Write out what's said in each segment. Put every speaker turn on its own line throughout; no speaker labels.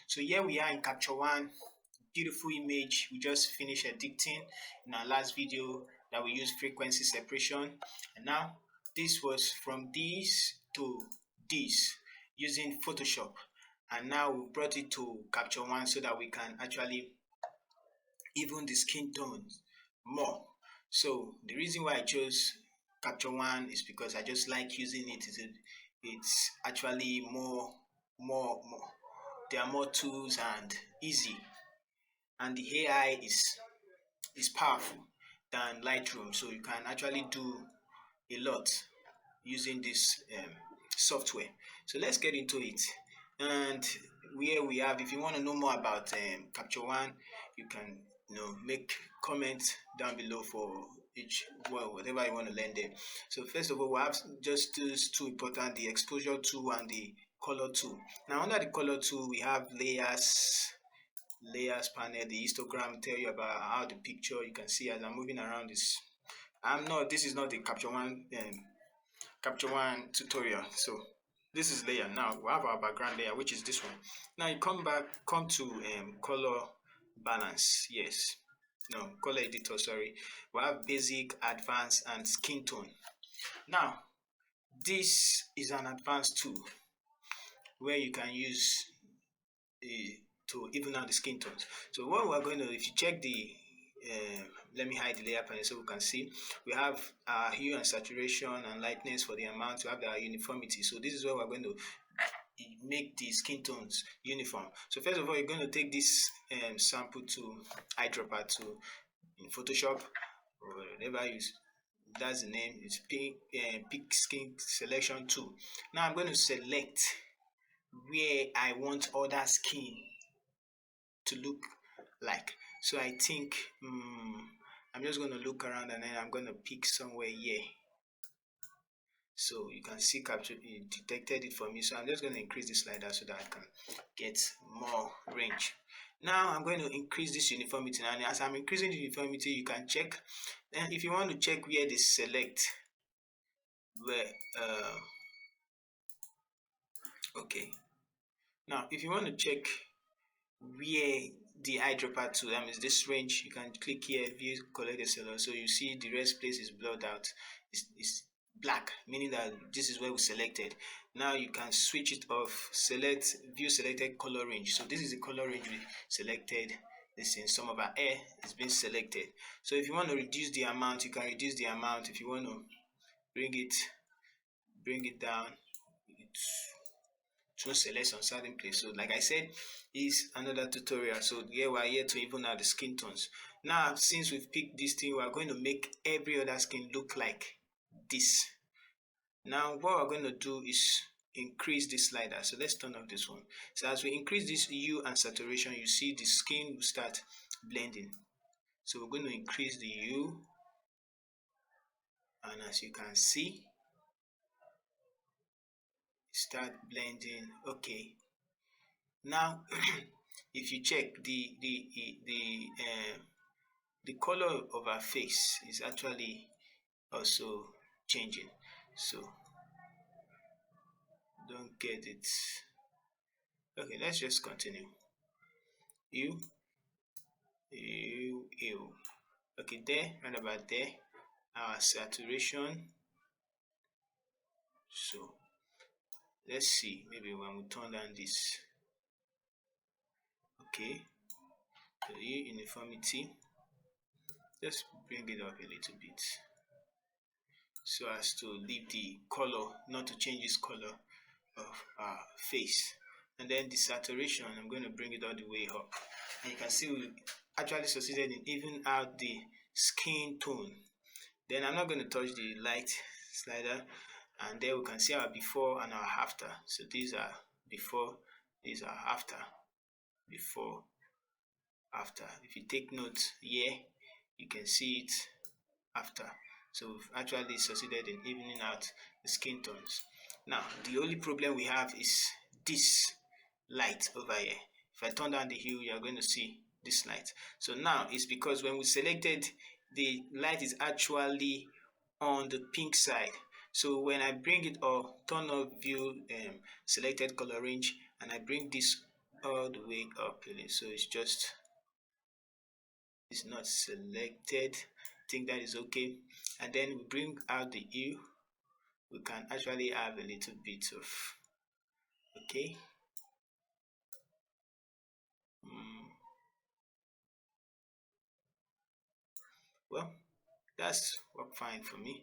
So here we are in Capture One. Beautiful image. We just finished editing in our last video that we used frequency separation. And now this was from this to this using Photoshop. And now we brought it to Capture One so that we can actually even the skin tones more. So the reason why I chose Capture One is because I just like using it. It's actually more. There are more tools and easy, and the AI is powerful than Lightroom. So you can actually do a lot using this software. So let's get into it. And here we have, if you want to know more about Capture One, you can make comments down below for each whatever you want to learn there. So first of all, we have just these two important, the exposure tool and the color tool. Now under the color tool, we have layers panel. The histogram tell you about how the picture, you can see as I'm moving around this. This is not the Capture One tutorial. So this is layer. Now we have our background layer, which is this one. Now you come to color balance. Yes, no, color editor, sorry. We have basic, advanced, and skin tone. Now this is an advanced tool where you can use to even out the skin tones. So what we're going to, if you check the let me hide the layer panel so we can see, we have hue and saturation and lightness for the amount. We have the uniformity. So this is where we're going to make the skin tones uniform. So first of all, you're going to take this sample to eyedropper to in Photoshop or whatever you that's the name. It's pick skin selection tool. Now I'm going to select where I want other skin to look like. So I think I'm just going to look around and then I'm going to pick somewhere here. So you can see capture it detected it for me. So I'm just going to increase the slider so that I can get more range. Now I'm going to increase this uniformity, and as I'm increasing the uniformity, you can check. And if you want to check where they select, where okay. Now if you want to check where the eyedropper tool is this range, you can click here, view collect SLR. So you see the rest place is blurred out. It's black, meaning that this is where we selected. Now you can switch it off, select view selected color range. So this is the color range we selected. This in some of our hair is being selected. So if you want to reduce the amount, you can reduce the amount. If you want to bring it down, to select on certain place. So like I said, is another tutorial. So here we are here to even out the skin tones. Now since we've picked this thing, we are going to make every other skin look like this. Now what we're going to do is increase this slider. So let's turn off this one. So as we increase this hue and saturation, you see the skin will start blending. So we're going to increase the hue, and as you can see, start blending. Okay, now if you check the color of our face is actually also changing. So don't get it. Okay, let's just continue. You okay, there, right about there, our saturation. So let's see, maybe when we turn down this, okay, the uniformity, just bring it up a little bit so as to leave the color, not to change this color of our face. And then the saturation, I'm going to bring it all the way up, and you can see we actually succeeded in even out the skin tone. Then I'm not going to touch the light slider, and there we can see our before and our after. So these are before, these are after, before, after. If you take note here, you can see it after. So we've actually succeeded in evening out the skin tones. Now the only problem we have is this light over here. If I turn down the hue, you are going to see this light. So now it's because when we selected, the light is actually on the pink side. So when I bring it or turn off view selected color range, and I bring this all the way up, so it's not selected. I think that is okay. And then we bring out the hue. We can actually have a little bit of, okay, well, that's work fine for me.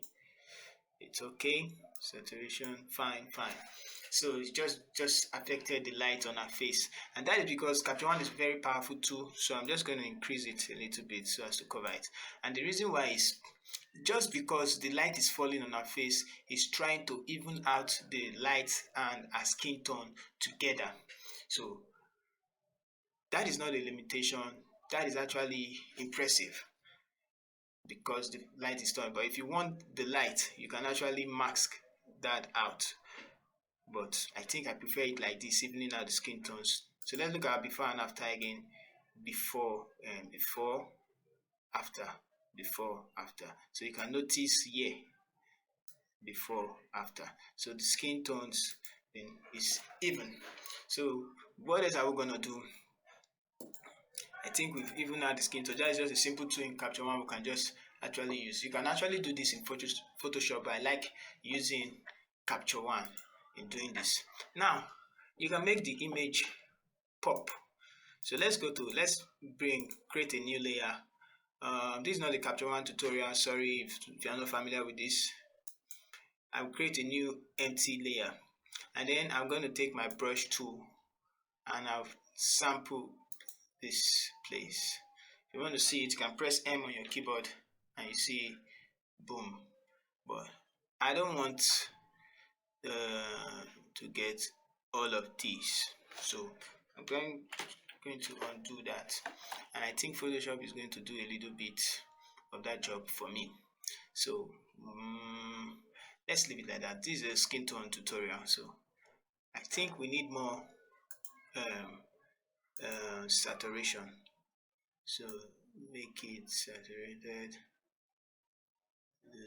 It's okay. Saturation, fine. So it's just affected the light on her face, and that is because Capture One is very powerful tool. So I'm just going to increase it a little bit so as to cover it. And the reason why is just because the light is falling on her face, is trying to even out the light and her skin tone together. So that is not a limitation. That is actually impressive because the light is turned. But if you want the light, you can actually mask that out. But I think I prefer it like this, evening out the skin tones. So let's look at before and after again. Before and before, after, before, after. So you can notice here, before, after. So the skin tones then is even. So what else are we gonna do? I think we've even had the skin tone. That is just a simple tool in Capture One we can just actually use. You can actually do this in Photoshop, but I like using Capture One in doing this. Now you can make the image pop. So let's create a new layer. This is not the Capture One tutorial, sorry if you're not familiar with this. I'll create a new empty layer, and then I'm going to take my brush tool and I'll sample this place. If you want to see it, you can press M on your keyboard and you see, boom. But I don't want to get all of these, so I'm going to undo that, and I think Photoshop is going to do a little bit of that job for me. So let's leave it like that. This is a skin tone tutorial, so I think we need more saturation. So make it saturated.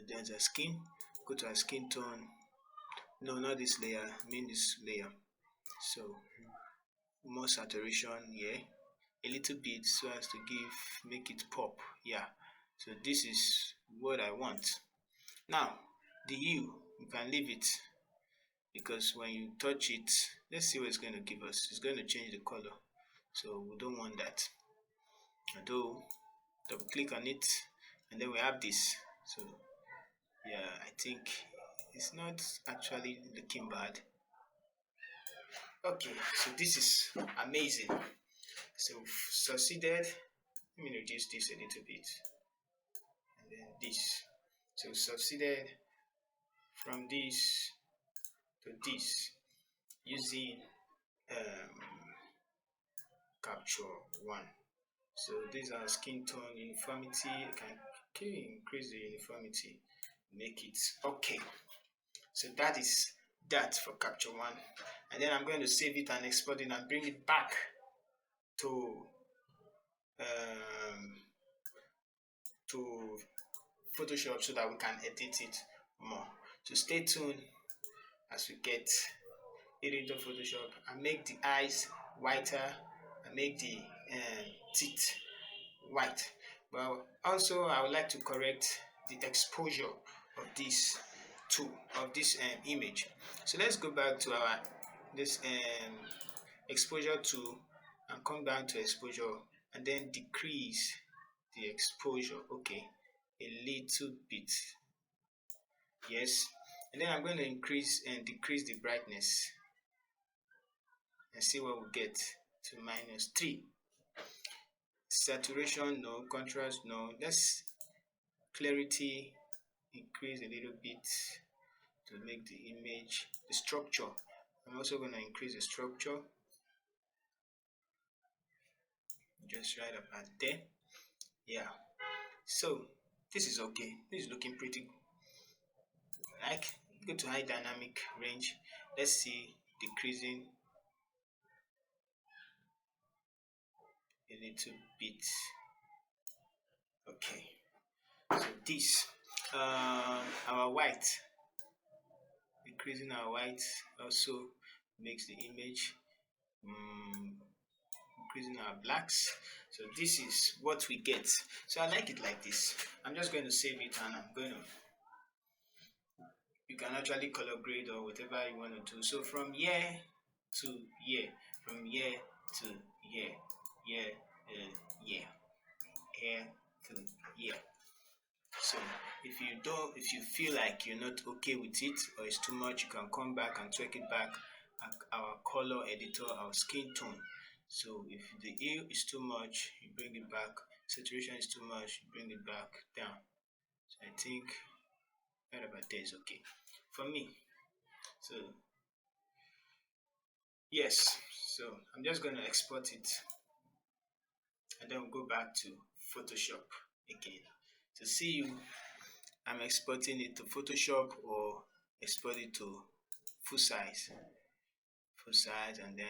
There's a skin. Go to a skin tone. No, not this layer. I mean this layer. So more saturation here, a little bit, so as to make it pop. Yeah. So this is what I want. Now the hue, you can leave it, because when you touch it, let's see what it's going to give us. It's going to change the color, so we don't want that. Although double click on it, and then we have this. So yeah, I think it's not actually looking bad. Okay, so this is amazing. So we've succeeded. Let me reduce this a little bit, and then this. So succeeded from this to this using Capture One. So these are skin tone uniformity. You can increase the uniformity, make it okay. So that is that for Capture One, and then I'm going to save it and export it and bring it back to Photoshop so that we can edit it more. So stay tuned as we get it into Photoshop and make the eyes whiter and make the teeth white. But also I would like to correct the exposure of this image. So let's go back to our exposure tool and come down to exposure and then decrease the exposure, okay, a little bit. Yes, and then I'm going to increase and decrease the brightness and see what we get to -3. Saturation no, contrast no. Let's clarity increase a little bit to make the image, the structure. I'm also going to increase the structure just right about there. Yeah, so this is okay. This is looking pretty like. Go to high dynamic range. Let's see, decreasing a little bit. Okay, so this our white, increasing our white also makes the image increasing our blacks. So this is what we get. So I like it like this. I'm just going to save it, and I'm going to, you can actually color grade or whatever you want to do. So from year to year, from year to year, year, year, year to year. So if you feel like you're not okay with it or it's too much, you can come back and tweak it back at our color editor, our skin tone. So if the hue is too much, you bring it back. Saturation is too much, you bring it back down. So I think right about there is okay for me. So yes, so I'm just going to export it, and then we'll go back to Photoshop again. So see you, I'm exporting it to Photoshop or export it to full size, and then